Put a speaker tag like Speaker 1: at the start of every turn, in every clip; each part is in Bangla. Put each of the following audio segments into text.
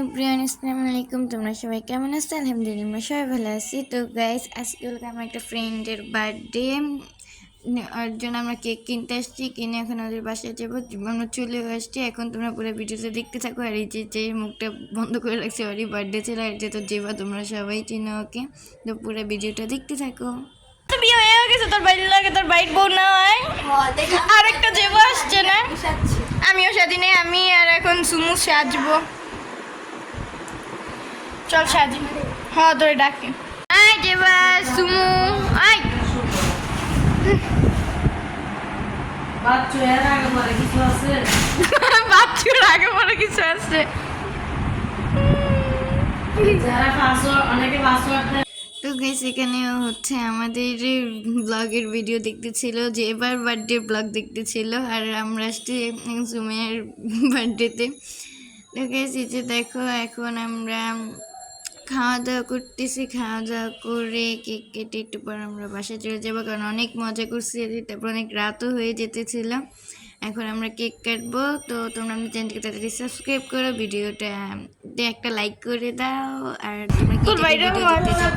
Speaker 1: এভরিওয়ান, আসসালামু আলাইকুম। তোমরা সবাই কেমন আছো? আলহামদুলিল্লাহ সবাই ভালো আছি। তো গাইস, আজকে হলো আমার একটা ফ্রেন্ডের বার্থডে, ওর জন্য আমরা কেক কিনতে আসছি। কিনে এখন ওদের বাসায় যাবো। আমরা চলে আসছি। এখন তোমরা পুরো ভিডিওটা দেখতে থাকো। আর এই যে মুখটা বন্ধ করে রাখছে, ওরই বার্থডে ছিল। আর যে তো যেবা তোমরা সবাই চিনো ওকে। তো পুরো ভিডিওটা দেখতে থাকো। বিয়ে হয়ে গেছে, তোর বাইরে লাগে, তোর বাইর বউ না হয় আর একটা যেবা আসছে না। আমিও সেদিনে আমি আর এখন সুমু সাজবো। চল সাজি। হ্যাঁ ধরে ডাকি। আই যেবা সুমু আই।
Speaker 2: বাচ্চু এর আগে পরে কিছু আছে?
Speaker 1: বাচ্চুর আগে পরে কিছু আছে।
Speaker 2: যারা অনেকে পাসওয়ার্ড দেয়।
Speaker 1: তো গাইস, এখানে হচ্ছে আমাদের ব্লগের ভিডিও দেখতেছিল, যে এবার বার্থডে ব্লগ দেখতেছিল। আর আমরা আসছি সুমের বার্থডেতে। তো গাইস, এই যে দেখো, এখন আমরা খাওয়া দাওয়া করতেছি। খাওয়া দাওয়া করে কেক কেটে একটু পর আমরা বাসায় চলে যাবো, কারণ অনেক মজা করছি। তারপর অনেক রাতও হয়ে যেতেছিল। এখন আমরা কেক কাটবো। তো তোমরা আমাদের চ্যানেলকে তাড়াতাড়ি সাবস্ক্রাইব করো, ভিডিওটা একটা লাইক করে দাও। আর তোমরা কি ভিডিও দেখতে চাও?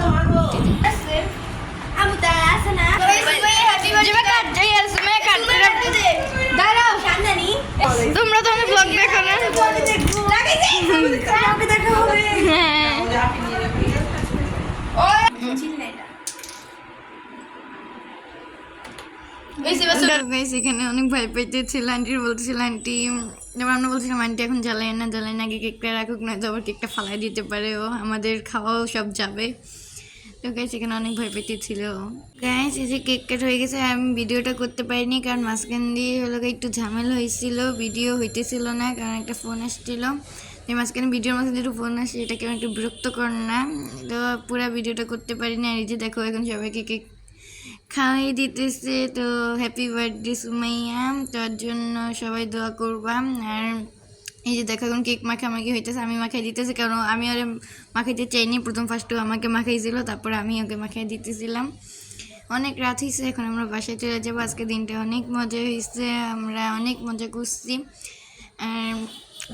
Speaker 1: তোমরা তো আমি ব্লগ দেখো না। এখানে অনেক ভয় পাইতেছিল। আন্টির বলতেছিল, আন্টি যেমন আমরা বলছিলাম, আন্টি এখন জ্বালাই না আগে কেকটা রাখুক, না তো আবার কেকটা ফালাই দিতে পারে, ও আমাদের খাওয়াও সব যাবে। তো গাইস, এখানে অনেক ভয় পেতেছিল। গাইস, এই যে কেক কাট হয়ে গেছে। আমি ভিডিওটা করতে পারিনি, কারণ মাঝখান দিয়ে হলো একটু ঝামেলা হয়েছিল, ভিডিও হইতেছিল না, কারণ একটা ফোন আসছিল। মাঝখানে ভিডিওর মাঝখানে একটু ফোন আসছে, এটা কেমন একটু বিরক্তকর না। তো পুরো ভিডিওটা করতে পারিনি। আর এই যে দেখো, এখন সবাইকে কেক খাওয়াই দিতেছে। তো হ্যাপি বার্থডে সুমাইয়া, তার জন্য সবাই দোয়া করবা। আর এই যে দেখো, এখন কেক মাখামাখি হইতেছে, আমি মাখাই দিতেছি, কারণ আমি ওরে মাখাইতে চাইনি। ফার্স্টও আমাকে মাখাইছিল, তারপরে আমি ওকে মাখাই দিতেছিলাম। অনেক রাত হয়েছে, এখন আমরা বাসায় চলে যাবো। আজকে দিনটা অনেক মজা হয়েছে, আমরা অনেক মজা করছি। আর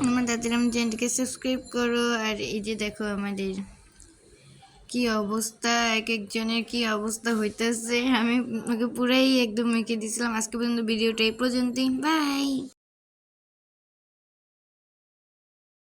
Speaker 1: আমার দাদির চ্যানেলটিকে সাবস্ক্রাইব করো। আর এই যে দেখো আমাদের কি অবস্থা, এক একজনের কি অবস্থা হইতেছে। আমি পুরাই একদম মেখে দিয়েছিলাম। আজকে পর্যন্ত ভিডিওটা এই পর্যন্তই। বাই।